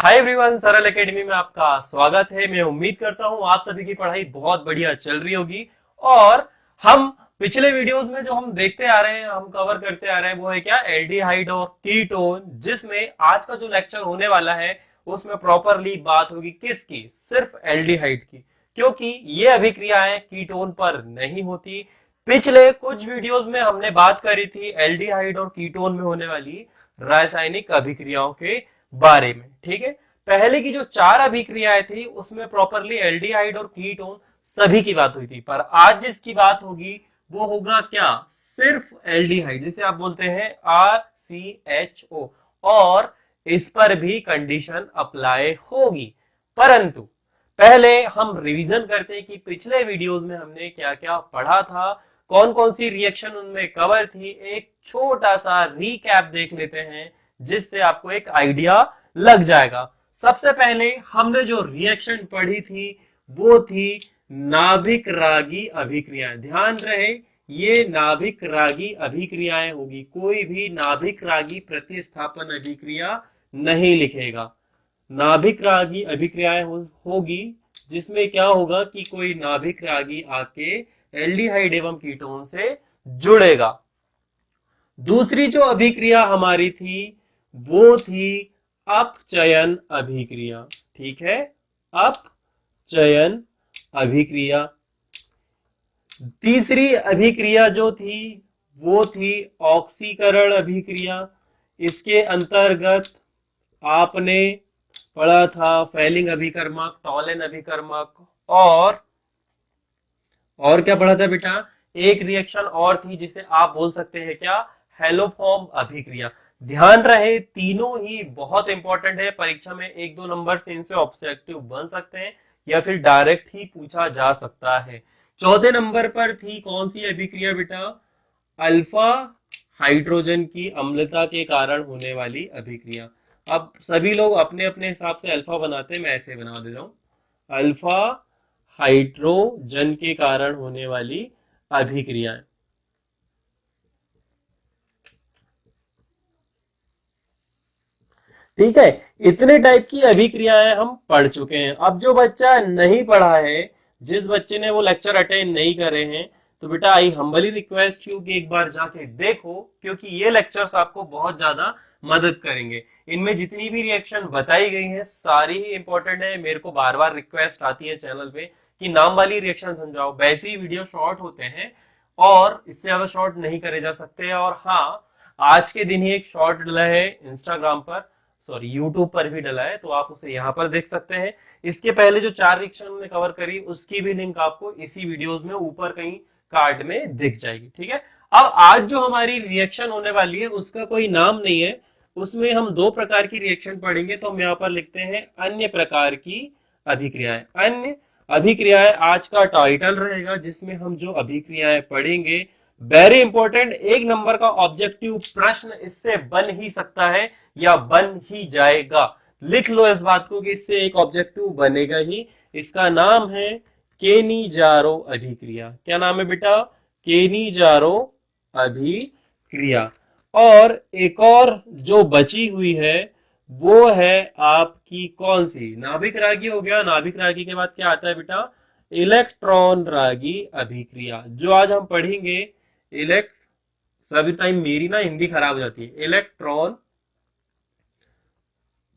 Hi everyone, सरल academy में आपका स्वागत है। मैं उम्मीद करता हूं आप सभी की पढ़ाई बहुत बढ़िया चल रही होगी। और हम पिछले वीडियोस में जो हम देखते आ रहे हैं, हम कवर करते आ रहे हैं, वो है क्या, एल्डिहाइड और कीटोन, जिसमें आज का जो लेक्चर होने वाला है उसमें प्रॉपरली बात होगी किसकी, सिर्फ एल्डिहाइड की, क्योंकि ये अभिक्रियाएं कीटोन पर नहीं होती। पिछले कुछ वीडियोस में हमने बात करी थी एल्डिहाइड और कीटोन में होने वाली रासायनिक अभिक्रियाओं के बारे में। ठीक है, पहले की जो चार अभिक्रियाएं थी उसमें प्रॉपरली एल्डिहाइड और कीटोन सभी की बात हुई थी, पर आज जिसकी बात होगी वो होगा क्या, सिर्फ एल्डिहाइड, जिसे आप बोलते हैं RCHO। और इस पर भी कंडीशन अप्लाई होगी, परंतु पहले हम रिवीजन करते हैं कि पिछले वीडियोस में हमने क्या क्या पढ़ा था, कौन कौन सी रिएक्शन उनमें कवर थी। एक छोटा सा रीकैप देख लेते हैं जिससे आपको एक आइडिया लग जाएगा। सबसे पहले हमने जो रिएक्शन पढ़ी थी वो थी नाभिक रागी अभिक्रियाएं। ध्यान रहे, ये नाभिक रागी अभिक्रियाएं होगी, कोई भी नाभिक रागी प्रतिस्थापन अभिक्रिया नहीं लिखेगा। नाभिक रागी अभिक्रियाएं होगी जिसमें क्या होगा कि कोई नाभिक रागी आके एल्डिहाइड एवं कीटोन से जुड़ेगा। दूसरी जो अभिक्रिया हमारी थी वो थी अपचयन अभिक्रिया। ठीक है, अपचयन अभिक्रिया। तीसरी अभिक्रिया जो थी वो थी ऑक्सीकरण अभिक्रिया। इसके अंतर्गत आपने पढ़ा था फेलिंग अभिकर्मक, टॉलन अभिकर्मक, और क्या पढ़ा था बेटा, एक रिएक्शन और थी जिसे आप बोल सकते हैं क्या, हेलोफॉर्म अभिक्रिया। ध्यान रहे, तीनों ही बहुत इंपॉर्टेंट है, परीक्षा में एक दो नंबर से इनसे ऑब्जेक्टिव बन सकते हैं या फिर डायरेक्ट ही पूछा जा सकता है। चौथे नंबर पर थी कौन सी अभिक्रिया बेटा, अल्फा हाइड्रोजन की अम्लता के कारण होने वाली अभिक्रिया। अब सभी लोग अपने अपने हिसाब से अल्फा बनाते हैं, मैं ऐसे बना दे रहा हूं, अल्फा हाइड्रोजन के कारण होने वाली अभिक्रियाएं। ठीक है, इतने टाइप की अभिक्रियाएं हम पढ़ चुके हैं। अब जो बच्चा नहीं पढ़ा है, जिस बच्चे ने वो लेक्चर अटेंड नहीं करे हैं, तो बेटा आई हम्बली रिक्वेस्ट यू कि एक बार जाके देखो, क्योंकि ये लेक्चर्स आपको बहुत ज्यादा मदद करेंगे। इनमें जितनी भी रिएक्शन बताई गई है सारी ही इंपॉर्टेंट है। मेरे को बार बार रिक्वेस्ट आती है चैनल पे कि नाम वाली रिएक्शन समझाओ, वैसे ही वीडियो शॉर्ट होते हैं और इससे ज्यादा शॉर्ट नहीं करे जा सकते। और हाँ, आज के दिन ही एक शॉर्ट डला है इंस्टाग्राम पर, सॉरी यूट्यूब पर भी डला है, तो आप उसे यहाँ पर देख सकते हैं। इसके पहले जो चार रिएक्शन हमने कवर करी उसकी भी लिंक आपको इसी वीडियोस में ऊपर कहीं कार्ड में दिख जाएगी। ठीक है, अब आज जो हमारी रिएक्शन होने वाली है उसका कोई नाम नहीं है, उसमें हम दो प्रकार की रिएक्शन पढ़ेंगे, तो हम यहाँ पर लिखते हैं अन्य प्रकार की अभिक्रियाएं। अन्य अभिक्रियाएं आज का टाइटल रहेगा, जिसमें हम जो अभिक्रियाएं पढ़ेंगे, वेरी इंपॉर्टेंट, एक नंबर का ऑब्जेक्टिव प्रश्न इससे बन ही सकता है या बन ही जाएगा। लिख लो इस बात को कि इससे एक ऑब्जेक्टिव बनेगा ही। इसका नाम है केनीजारो अभिक्रिया। क्या नाम है बेटा, केनीजारो अभिक्रिया। और एक और जो बची हुई है वो है आपकी कौन सी, नाभिक रागी हो गया। नाभिक रागी के बाद क्या आता है बेटा, इलेक्ट्रॉन रागी अभिक्रिया, जो आज हम पढ़ेंगे। इलेक्ट सभी टाइम मेरी ना हिंदी खराब हो जाती है। इलेक्ट्रॉन,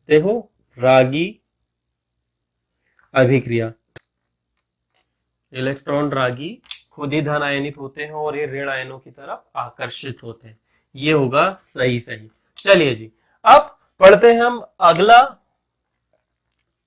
देखो, रागी अभिक्रिया। इलेक्ट्रॉन रागी खुद ही धन आयनित होते हैं और ये ऋण आयनों की तरफ आकर्षित होते हैं। ये होगा सही सही। चलिए जी, अब पढ़ते हैं हम अगला।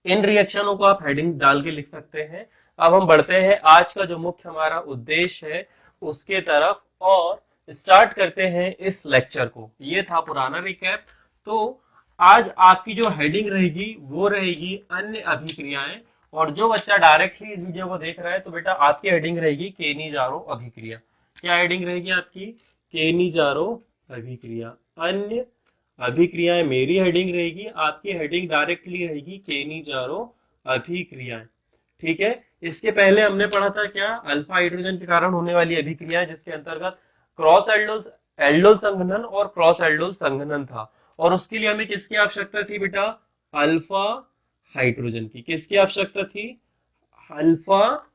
इन रिएक्शनों को आप हेडिंग डाल के लिख सकते हैं। अब हम बढ़ते हैं आज का जो मुख्य हमारा उद्देश्य है उसके तरफ, और स्टार्ट करते हैं इस लेक्चर को। ये था पुराना रिकैप। तो आज आपकी जो हेडिंग रहेगी वो रहेगी अन्य अभिक्रियाएं। और जो बच्चा डायरेक्टली इस वीडियो को देख रहा है, तो बेटा आपकी हेडिंग रहेगी केनीजारो अभिक्रिया। क्या हेडिंग रहेगी आपकी, केनीजारो अभिक्रिया। अन्य अभिक्रियाएं मेरी हेडिंग रहेगी, आपकी हेडिंग डायरेक्टली रहेगी केनीजारो अभिक्रियाएं। ठीक है, इसके पहले हमने पढ़ा था क्या, अल्फा हाइड्रोजन के कारण होने वाली अभिक्रिया, जिसके अंतर्गत क्रॉस एल्डोल एल्डोल संघनन और क्रॉस एल्डोल संघनन था। और उसके लिए हमें किसकी आवश्यकता थी बेटा, अल्फा हाइड्रोजन की। किसकी आवश्यकता थी? अल्फा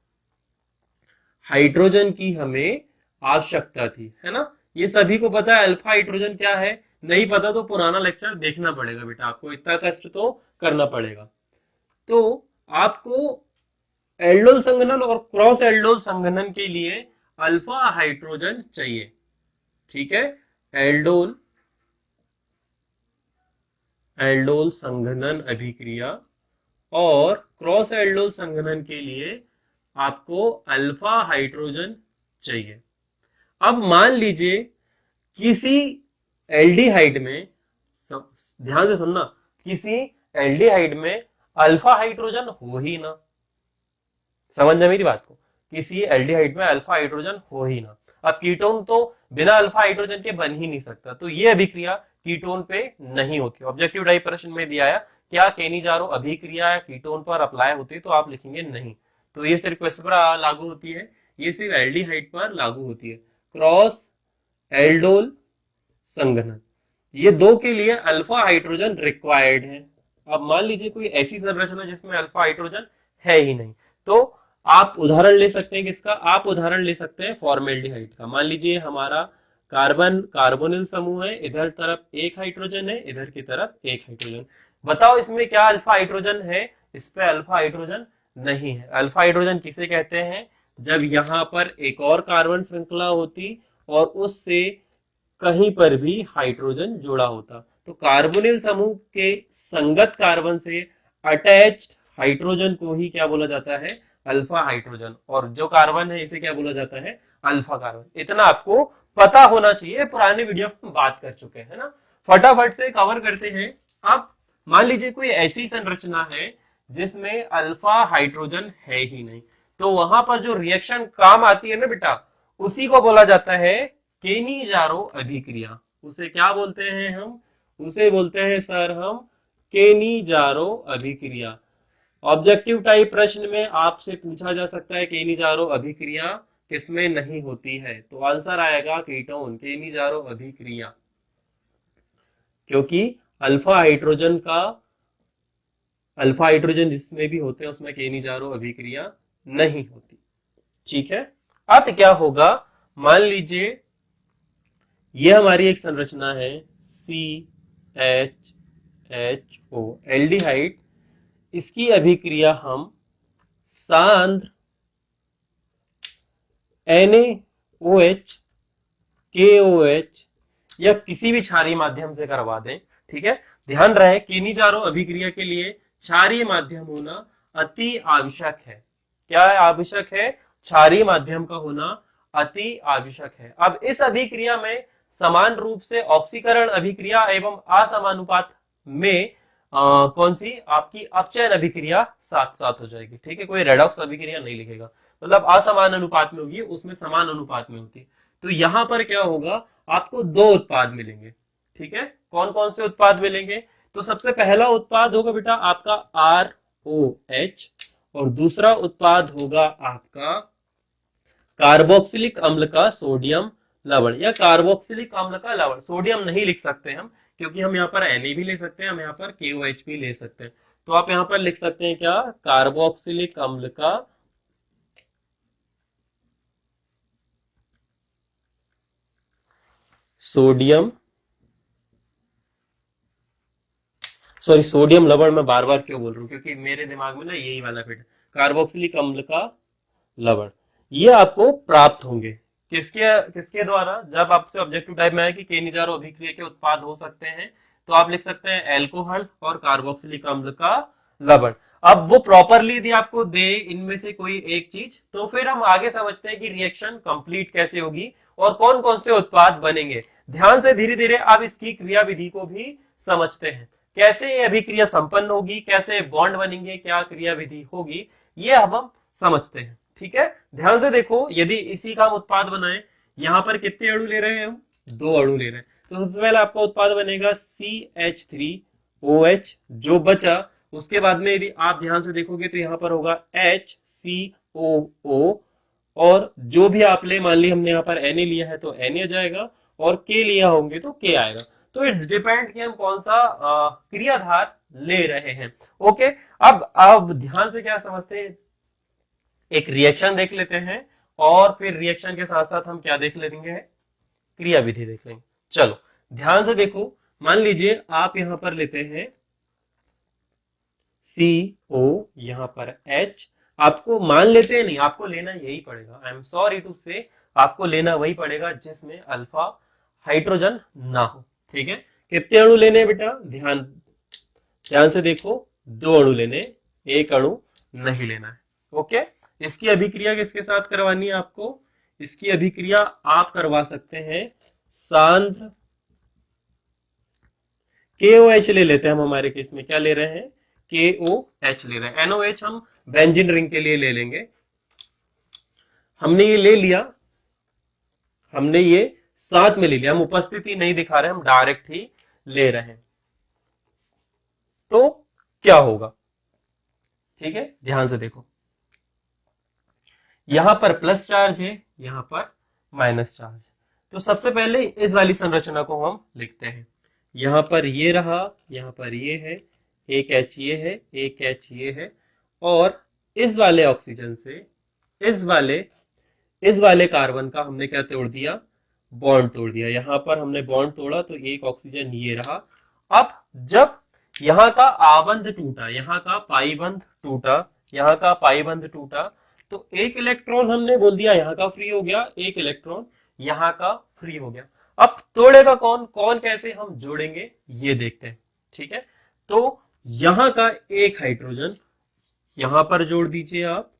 हाइड्रोजन की हमें आवश्यकता थी, है ना। ये सभी को पता है अल्फा हाइड्रोजन क्या है। नहीं पता तो पुराना लेक्चर देखना पड़ेगा बेटा, आपको इतना कष्ट तो करना पड़ेगा। तो आपको एल्डोल संघनन और क्रॉस एल्डोल संघनन के लिए अल्फा हाइड्रोजन चाहिए, ठीक है। एल्डोल एल्डोल संघनन अभिक्रिया और क्रॉस एल्डोल संघनन के लिए आपको अल्फा हाइड्रोजन चाहिए। अब मान लीजिए किसी एल्डिहाइड में, ध्यान से सुनना, किसी एल्डिहाइड में अल्फा हाइड्रोजन हो ही ना। समझना मेरी बात को, किसी एल्डिहाइड में अल्फा हाइड्रोजन हो ही ना। अब कीटोन तो बिना अल्फा हाइड्रोजन के बन ही नहीं सकता, तो ये अभिक्रिया कीटोन पे नहीं होती। ऑब्जेक्टिव टाइप प्रश्न में दिया है क्या केनिजारो अभिक्रिया कीटोन पर अप्लाई होती है, तो आप लिखेंगे नहीं। तो ये सिर्फ किस पर लागू होती है? ये सिर्फ एल्डिहाइड पर लागू होती है। क्रॉस एल्डोल संघनन, ये दो के लिए अल्फा हाइड्रोजन रिक्वायर्ड है। अब मान लीजिए कोई ऐसी संरचना जिसमें अल्फा हाइड्रोजन है ही नहीं, तो आप उदाहरण ले सकते हैं किसका? आप उदाहरण ले सकते हैं फॉर्मेल्डिहाइड का। मान लीजिए हमारा कार्बन कार्बोनिल समूह है, इधर तरफ एक हाइड्रोजन है, इधर की तरफ एक हाइड्रोजन। बताओ इसमें क्या अल्फा हाइड्रोजन है? इस पे अल्फा हाइड्रोजन नहीं है। अल्फा हाइड्रोजन किसे कहते हैं? जब यहां पर एक और कार्बन श्रृंखला होती और उससे कहीं पर भी हाइड्रोजन जुड़ा होता, तो कार्बोनिल समूह के संगत कार्बन से अटैच्ड हाइड्रोजन को ही क्या बोला जाता है? Alpha hydrogen. और जो कार्बन है इसे क्या बोला जाता है? Alpha carbon. इतना आपको पता होना चाहिए, पुराने वीडियो में हम बात कर चुके हैं ना। फटाफट से कवर करते हैं। अब मान लीजिए कोई ऐसी संरचना है जिसमें अल्फा हाइड्रोजन है ही नहीं, तो वहां पर जो रिएक्शन काम आती है ना बेटा, उसी को बोला जाता है केनिजारो अभिक्रिया। उसे क्या बोलते हैं हम? उसे बोलते हैं सर हम केनिजारो अभिक्रिया। ऑब्जेक्टिव टाइप प्रश्न में आपसे पूछा जा सकता है केनिजारो अभिक्रिया किसमें नहीं होती है, तो आंसर आएगा कीटोन, केनिजारो अभिक्रिया। क्योंकि अल्फा हाइड्रोजन जिसमें भी होते हैं उसमें केनिजारो अभिक्रिया नहीं होती, ठीक है। अब क्या होगा? मान लीजिए ये हमारी एक संरचना है CHHO एल्डिहाइड। इसकी अभिक्रिया हम सांद्र NaOH KOH या किसी भी क्षारीय माध्यम से करवा दें, ठीक है। ध्यान रहे केनिजारो अभिक्रिया के लिए क्षारीय माध्यम होना अति आवश्यक है। क्या आवश्यक है? क्षारीय माध्यम का होना अति आवश्यक है। अब इस अभिक्रिया में समान रूप से ऑक्सीकरण अभिक्रिया एवं असमानुपात में कौन सी आपकी अपचयन अभिक्रिया साथ साथ हो जाएगी, ठीक है। कोई रेडॉक्स अभिक्रिया नहीं लिखेगा, मतलब असमान अनुपात में होगी, उसमें समान अनुपात में होती। तो यहां पर क्या होगा? आपको दो उत्पाद मिलेंगे, ठीक है। कौन कौन से उत्पाद मिलेंगे? तो सबसे पहला उत्पाद होगा बेटा आपका ROH और दूसरा उत्पाद होगा आपका कार्बोक्सिलिक अम्ल का सोडियम लवण या कार्बोक्सिलिक अम्ल का लवण। सोडियम नहीं लिख सकते हम, क्योंकि हम यहाँ पर Na भी ले सकते हैं, हम यहाँ पर KOH भी ले सकते हैं। तो आप यहाँ पर लिख सकते हैं क्या? कार्बोक्सिलिक अम्ल का सोडियम सोडियम लवण। मैं बार बार क्यों बोल रहा हूँ, क्योंकि मेरे दिमाग में ना यही वाला फिट। कार्बोक्सिलिक अम्ल का लवण ये आपको प्राप्त होंगे किसके किसके द्वारा? जब आपसे ऑब्जेक्टिव टाइप में है कि केनिजारो अभिक्रिया के उत्पाद हो सकते हैं, तो आप लिख सकते हैं एल्कोहल और कार्बोक्सिलिक अम्ल का लवण। अब वो प्रॉपरली यदि आपको दे इनमें से कोई एक चीज, तो फिर हम आगे समझते हैं कि रिएक्शन कंप्लीट कैसे होगी और कौन कौन से उत्पाद बनेंगे। ध्यान से धीरे धीरे आप इसकी क्रिया विधि को भी समझते हैं, कैसे ये अभिक्रिया संपन्न होगी, कैसे बॉन्ड बनेंगे, क्या क्रिया विधि होगी, ये अब हम समझते हैं, ठीक है। ध्यान से देखो, यदि इसी का हम उत्पाद बनाए, यहां पर कितने अणु ले रहे हैं हम? दो अणु ले रहे हैं। तो सबसे पहले आपका उत्पाद बनेगा CH3OH। जो बचा उसके बाद में यदि आप ध्यान से देखोगे तो यहां पर होगा HCOO, और जो भी आप ले, मान ली हमने यहाँ पर Na लिया है तो Na जाएगा, और K लिया होंगे तो K आएगा। तो इट्स डिपेंड कि हम कौन सा क्रियाधार ले रहे हैं। ओके, अब ध्यान से क्या समझते हैं, एक रिएक्शन देख लेते हैं और फिर रिएक्शन के साथ साथ हम क्या देख लेंगे, क्रिया विधि देख लेंगे। चलो ध्यान से देखो, मान लीजिए आप यहां पर लेते हैं CO, यहां पर H, आपको मान लेते हैं नहीं, आपको लेना यही पड़ेगा, आई एम सॉरी टू से, आपको लेना वही पड़ेगा जिसमें अल्फा हाइड्रोजन ना हो। ठीक है, कितने अणु लेने हैं बेटा, ध्यान ध्यान से देखो, 2 अणु लेने, एक अणु नहीं लेना है। ओके, इसकी अभिक्रिया किसके साथ करवानी है आपको, इसकी अभिक्रिया आप करवा सकते हैं सांद्र KOH ले लेते हैं हम, हमारे केस में क्या ले रहे हैं, KOH ले रहे हैं। NOH हम बेंजीन रिंग के लिए ले लेंगे। हमने ये ले लिया, हमने ये साथ में ले लिया, हम उपस्थिति नहीं दिखा रहे, हम डायरेक्ट ही ले रहे हैं। तो क्या होगा, ठीक है, ध्यान से देखो, यहां पर प्लस चार्ज है, यहां पर माइनस चार्ज। तो सबसे पहले इस वाली संरचना को हम लिखते हैं, यहां पर ये रहा, यहां पर ये है, एक H ये है, एक H ये है, और इस वाले ऑक्सीजन से इस वाले कार्बन का हमने क्या तोड़ दिया, बॉन्ड तोड़ दिया। यहां पर हमने बॉन्ड तोड़ा तो एक ऑक्सीजन ये रहा। अब जब यहाँ का आबंध टूटा, यहाँ का पाईबंध टूटा, यहाँ का पाईबंध टूटा, तो एक इलेक्ट्रॉन हमने बोल दिया यहाँ का फ्री हो गया, एक इलेक्ट्रॉन यहाँ का फ्री हो गया। अब तोड़ेगा कौन, कौन कैसे हम जोड़ेंगे ये देखते हैं। ठीक है, तो यहाँ का एक हाइड्रोजन यहां पर जोड़ दीजिए आप,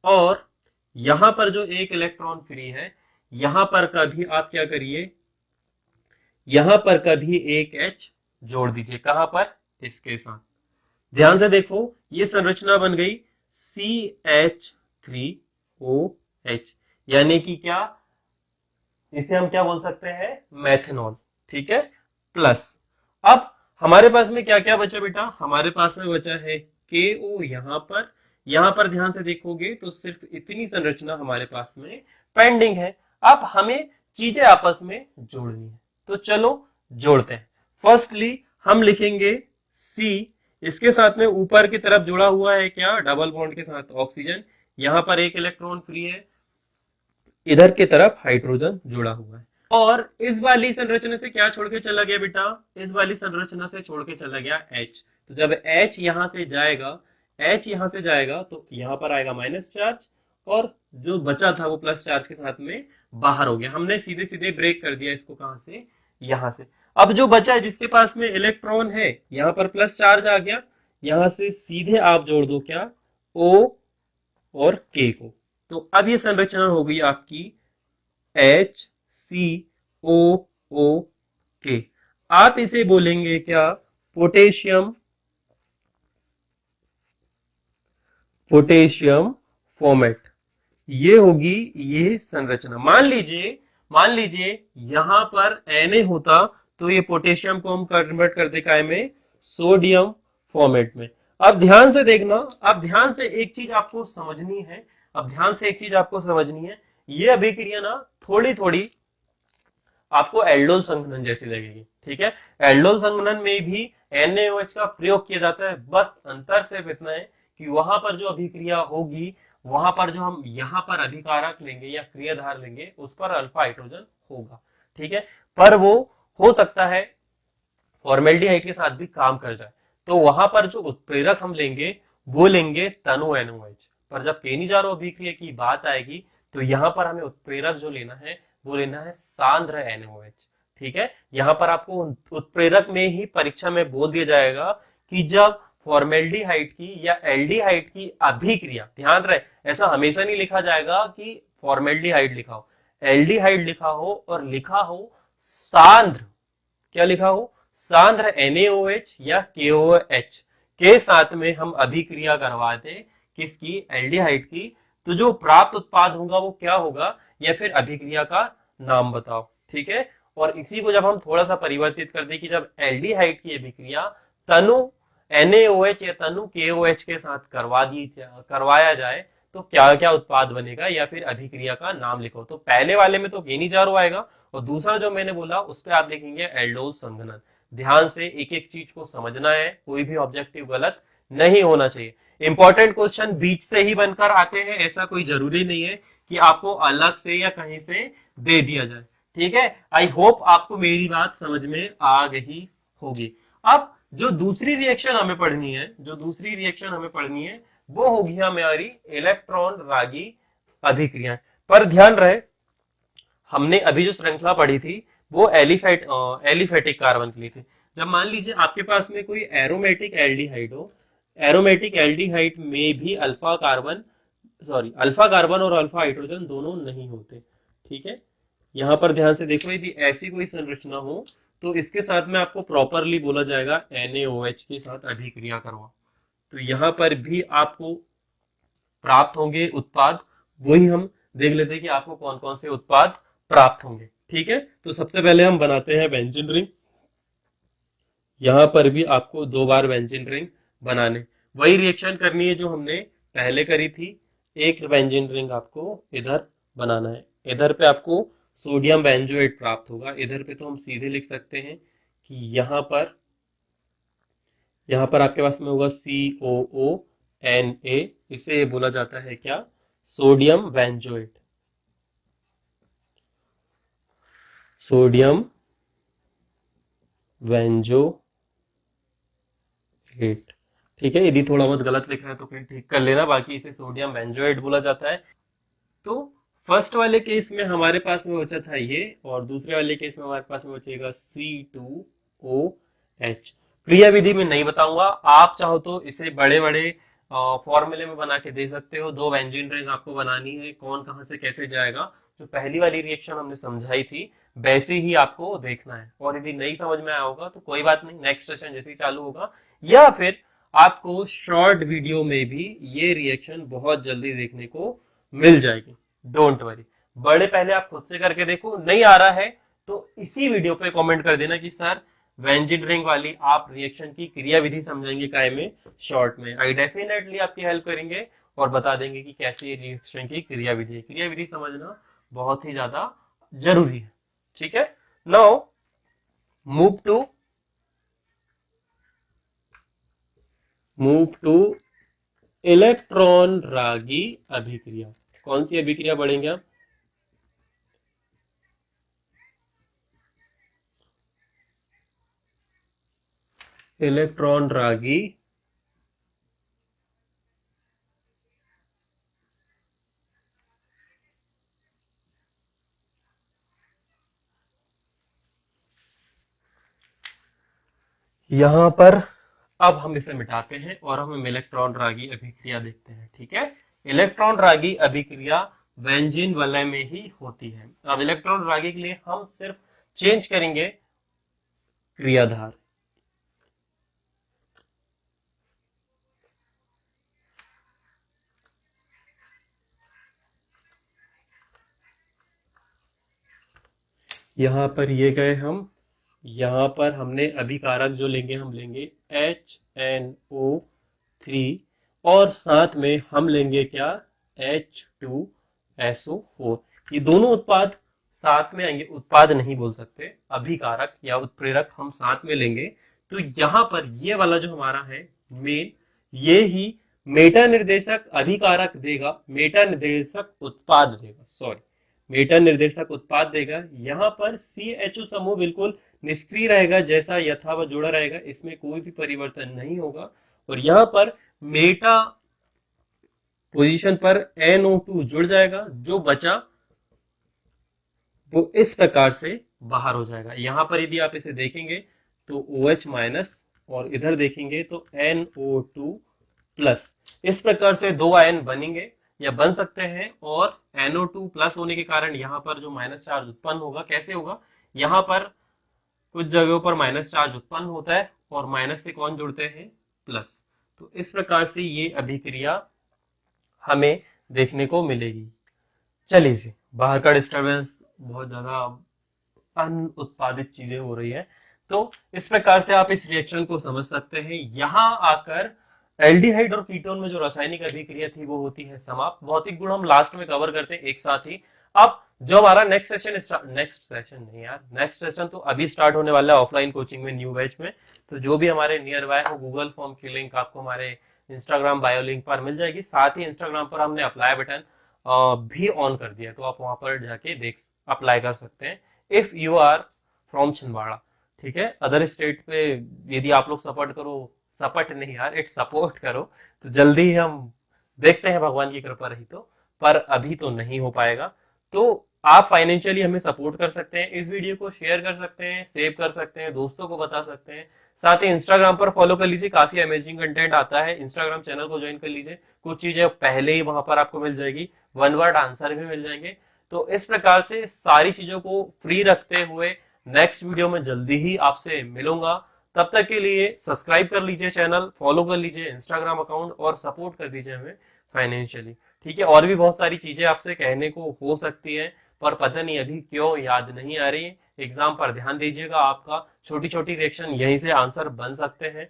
और यहां पर जो एक इलेक्ट्रॉन फ्री है, यहां पर का भी आप क्या करिए, यहां पर का भी एक H जोड़ दीजिए, कहां पर, इसके साथ। ध्यान से देखो, ये संरचना बन गई CH3OH, यानी कि क्या, इसे हम क्या बोल सकते हैं, मेथनॉल। ठीक है, प्लस अब हमारे पास में क्या क्या बचा बेटा, हमारे पास में बचा है KO, यहां पर ध्यान से देखोगे तो सिर्फ इतनी संरचना हमारे पास में पेंडिंग है। अब हमें चीजें आपस में जोड़नी है, तो चलो जोड़ते हैं। फर्स्टली हम लिखेंगे C, इसके साथ में ऊपर की तरफ जुड़ा हुआ है क्या, डबल बॉन्ड के साथ ऑक्सीजन, यहां पर एक इलेक्ट्रॉन फ्री है, इधर की तरफ हाइड्रोजन जुड़ा हुआ है। और इस वाली संरचना से क्या छोड़ के चला गया बेटा, इस वाली संरचना से छोड़ के चला गया H। तो जब H यहां से जाएगा, H यहां से जाएगा तो यहां पर आएगा माइनस चार्ज, और जो बचा था वो प्लस चार्ज के साथ में बाहर हो गया। हमने सीधे सीधे ब्रेक कर दिया इसको, कहां से, यहां से। अब जो बचा है जिसके पास में इलेक्ट्रॉन है, यहां पर प्लस चार्ज आ गया, यहां से सीधे आप जोड़ दो क्या, O और K को। तो अब ये संरचना हो गई आपकी HCOO आप इसे बोलेंगे क्या, पोटेशियम फॉर्मेट। ये होगी ये संरचना। मान लीजिए यहां पर Na होता तो ये पोटेशियम को हम कन्वर्ट कर दे काय में, सोडियम फॉर्मेट में। अब ध्यान से देखना, अब ध्यान से एक चीज आपको समझनी है, ये अभिक्रिया ना थोड़ी थोड़ी आपको एल्डोल संघनन जैसी लगेगी। ठीक है, एल्डोल संघनन में भी NaOH का प्रयोग किया जाता है, बस अंतर सिर्फ इतना है कि वहां पर जो अभिक्रिया होगी, वहां पर जो हम यहाँ पर अभिकारक लेंगे या क्रियाधार लेंगे, उस पर अल्फा हाइड्रोजन होगा। ठीक है, पर वो हो सकता है फॉर्मेल्डिहाइड के साथ भी काम कर जाए, तो वहां पर जो उत्प्रेरक हम लेंगे वो लेंगे तनु NOH। पर जब केनिजारो अभिक्रिया की बात आएगी तो यहाँ पर हमें उत्प्रेरक जो लेना है वो लेना है सांद्र NOH। ठीक है, यहाँ पर आपको उत्प्रेरक में ही परीक्षा में बोल दिया जाएगा कि जब फॉर्मेल्डिहाइड की या एल्डिहाइड की अभिक्रिया, ध्यान रहे ऐसा हमेशा नहीं लिखा जाएगा कि फॉर्मेल्डिहाइड लिखा हो, एल्डिहाइड लिखा हो और लिखा हो सांद्र, क्या लिखा हो, सांद्र NaOH या KOH के साथ में हम अभिक्रिया करवा दें किसकी, एल्डिहाइड की, तो जो प्राप्त उत्पाद होगा वो क्या होगा, या फिर अभिक्रिया का नाम बताओ। ठीक है, और इसी को जब हम थोड़ा सा परिवर्तित कर दें कि जब एल्डिहाइड की अभिक्रिया तनु NaOH या तनु KOH के साथ करवाया जाए तो क्या क्या उत्पाद बनेगा, या फिर अभिक्रिया का नाम लिखो। तो पहले वाले में तो केनिजारो आएगा, और दूसरा जो मैंने बोला उस पर आप लिखेंगे एल्डोल संघनन। ध्यान से एक एक चीज को समझना है, कोई भी ऑब्जेक्टिव गलत नहीं होना चाहिए। इंपॉर्टेंट क्वेश्चन बीच से ही बनकर आते हैं, ऐसा कोई जरूरी नहीं है कि आपको अलग से या कहीं से दे दिया जाए। ठीक है, आई होप आपको मेरी बात समझ में आ गई होगी। अब जो दूसरी रिएक्शन हमें पढ़नी है, वो होगी हमारी इलेक्ट्रॉन रागी अभिक्रिया। पर ध्यान रहे, हमने अभी जो श्रृंखला पढ़ी थी वो एलिफेटिक कार्बन के लिए थी। जब मान लीजिए आपके पास में कोई एरोमेटिक एल्डिहाइड हो, एरोमेटिक एल्डिहाइड में भी अल्फा कार्बन और अल्फा हाइड्रोजन दोनों नहीं होते। ठीक है, यहां पर ध्यान से देखो, यदि ऐसी कोई संरचना हो तो इसके साथ में आपको प्रॉपरली बोला जाएगा NaOH के साथ अभिक्रिया करवा। तो यहां पर भी आपको प्राप्त होंगे उत्पाद, वही हम देख लेते हैं कि आपको कौन कौन से उत्पाद प्राप्त होंगे। ठीक है, तो सबसे पहले हम बनाते हैं बेंजीन रिंग। यहां पर भी आपको 2 बार बेंजीन रिंग बनाने, वही रिएक्शन करनी है जो हमने पहले करी थी। एक बेंजीन रिंग आपको इधर बनाना है, इधर पे आपको सोडियम बेंजोएट प्राप्त होगा। इधर पे तो हम सीधे लिख सकते हैं कि यहां पर आपके पास में होगा COONA, इसे बोला जाता है क्या, सोडियम बेंजोएट। Sodium benzoate. ठीक है, यदि थोड़ा बहुत गलत लिखा है तो फिर ठीक कर लेना, बाकी इसे सोडियम बेंजोएट बोला जाता है। तो फर्स्ट वाले केस में हमारे पास में बचा था ये, और दूसरे वाले केस में हमारे पास में बचेगा C2OH। क्रिया विधि में नहीं बताऊंगा, आप चाहो तो इसे बड़े बड़े फॉर्मूले में बना के दे सकते हो। 2 बेंजीन रिंग आपको बनानी है, कौन कहां से कैसे जाएगा, जो पहली वाली रिएक्शन हमने समझाई थी वैसे ही आपको देखना है। और यदि नहीं समझ में आया होगा तो कोई बात नहीं, नेक्स्ट सेशन जैसे ही चालू होगा या फिर आपको शॉर्ट वीडियो में भी ये रिएक्शन बहुत जल्दी देखने को मिल जाएगी। डोंट वरी, बड़े पहले आप खुद से करके देखो, नहीं आ रहा है तो इसी वीडियो पे कमेंट कर देना कि सर वेंजिन रिंग वाली आप रिएक्शन की क्रिया विधि समझाएंगे काय में, शॉर्ट में। आई डेफिनेटली आपकी हेल्प करेंगे और बता देंगे कि कैसे रिएक्शन की क्रिया विधि है। क्रिया विधि समझना बहुत ही ज्यादा जरूरी है। ठीक है, नाउ मूव टू इलेक्ट्रॉन रागी अभिक्रिया। कौन सी अभिक्रिया पढ़ेंगे आप, इलेक्ट्रॉन रागी यहां पर अब हम इसे मिटाते हैं और हम इलेक्ट्रॉन रागी अभिक्रिया देखते हैं। ठीक है, इलेक्ट्रॉन रागी अभिक्रिया बेंजीन वलय में ही होती है। अब इलेक्ट्रॉन रागी के लिए हम सिर्फ चेंज करेंगे क्रियाधार। यहां पर ये गए हम, यहां पर हमने अभिकारक जो लेंगे हम लेंगे HNO3, और साथ में हम लेंगे क्या, H2SO4। ये दोनों उत्पाद साथ में आएंगे, उत्पाद नहीं बोल सकते, अभिकारक या उत्प्रेरक हम साथ में लेंगे। तो यहां पर ये वाला जो हमारा है मेन, ये ही मेटा निर्देशक अभिकारक देगा, मेटा निर्देशक उत्पाद देगा, सॉरी मेटा निर्देशक उत्पाद देगा। यहां पर CHO समूह बिल्कुल निष्क्रिय रहेगा, जैसा यथावत जुड़ा रहेगा, इसमें कोई भी परिवर्तन नहीं होगा। और यहां पर मेटा पोजीशन पर NO2 जुड़ जाएगा, जो बचा वो इस प्रकार से बाहर हो जाएगा। यहां पर यदि आप इसे देखेंगे तो OH माइनस, और इधर देखेंगे तो NO2 प्लस, इस प्रकार से 2 आयन बनेंगे या बन सकते हैं। और NO2 प्लस होने के कारण यहाँ पर जो माइनस चार्ज उत्पन्न होगा, कैसे होगा, यहाँ पर कुछ जगहों पर माइनस चार्ज उत्पन्न होता है और माइनस से कौन जुड़ते हैं, प्लस। तो इस प्रकार से ये अभिक्रिया हमें देखने को मिलेगी। चलिए जी, बाहर का डिस्टरबेंस, बहुत ज्यादा अनुत्पादित चीजें हो रही है, तो इस प्रकार से आप इस रिएक्शन को समझ सकते हैं। यहां आकर एल्डिहाइड और कीटोन में जो रासायनिक अभिक्रिया थी वो होती है समाप्त। भौतिक गुण हम लास्ट में कवर करते हैं एक साथ ही। अब जो हमारा नेक्स्ट सेशन तो अभी स्टार्ट होने वाला है ऑफलाइन कोचिंग में, न्यू बैच में। तो जो भी हमारे नियर बाय हो, गूगल फॉर्म की लिंक आपको हमारे इंस्टाग्राम बायो लिंक पर मिल जाएगी। साथ ही इंस्टाग्राम पर हमने अप्लाई बटन भी ऑन कर दिया, तो आप वहां पर जाके देख अप्लाई कर सकते हैं if you are from Chhindwara. ठीक है, अदर स्टेट पे यदि आप लोग सपोर्ट करो, सपोर्ट नहीं यार, इट सपोर्ट करो, तो जल्दी ही हम देखते हैं, भगवान की कृपा रही तो। पर अभी तो नहीं हो पाएगा। तो आप फाइनेंशियली हमें सपोर्ट कर सकते हैं, इस वीडियो को शेयर कर सकते हैं, सेव कर सकते हैं, दोस्तों को बता सकते हैं। साथ ही इंस्टाग्राम पर फॉलो कर लीजिए, काफी अमेजिंग कंटेंट आता है। इंस्टाग्राम चैनल को ज्वाइन कर लीजिए, कुछ चीजें पहले ही वहां पर आपको मिल जाएगी, वन वर्ड आंसर भी मिल जाएंगे। तो इस प्रकार से सारी चीजों को फ्री रखते हुए नेक्स्ट वीडियो में जल्दी ही आपसे मिलूंगा। तब तक के लिए सब्सक्राइब कर लीजिए चैनल, फॉलो कर लीजिए इंस्टाग्राम अकाउंट और सपोर्ट कर दीजिए हमें फाइनेंशियली। ठीक है, और भी बहुत सारी चीजें आपसे कहने को हो सकती है, पर पता नहीं अभी क्यों याद नहीं आ रही। एग्जाम पर ध्यान दीजिएगा, आपका छोटी छोटी रिएक्शन यहीं से आंसर बन सकते हैं,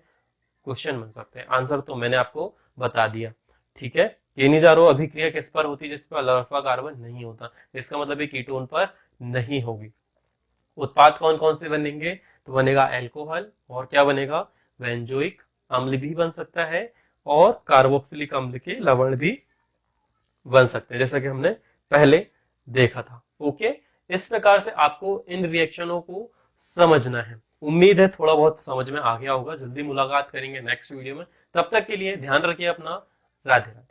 क्वेश्चन बन सकते हैं। आंसर तो मैंने आपको बता दिया। ठीक है, ये नहीं जा रहा अभिक्रिया किस पर होती है जिस पर अल्फा कार्बन नहीं होता, इसका मतलब ये कीटोन पर नहीं होगी। उत्पाद कौन कौन से बनेंगे, तो बनेगा एल्कोहल, और क्या बनेगा, बेंजोइक अम्ल भी बन सकता है, और कार्बोक्सिलिक अम्ल के लवण भी बन सकते हैं, जैसा कि हमने पहले देखा था। ओके, इस प्रकार से आपको इन रिएक्शनों को समझना है। उम्मीद है थोड़ा बहुत समझ में आ गया होगा। जल्दी मुलाकात करेंगे नेक्स्ट वीडियो में, तब तक के लिए ध्यान रखिए अपना। राधे राधे।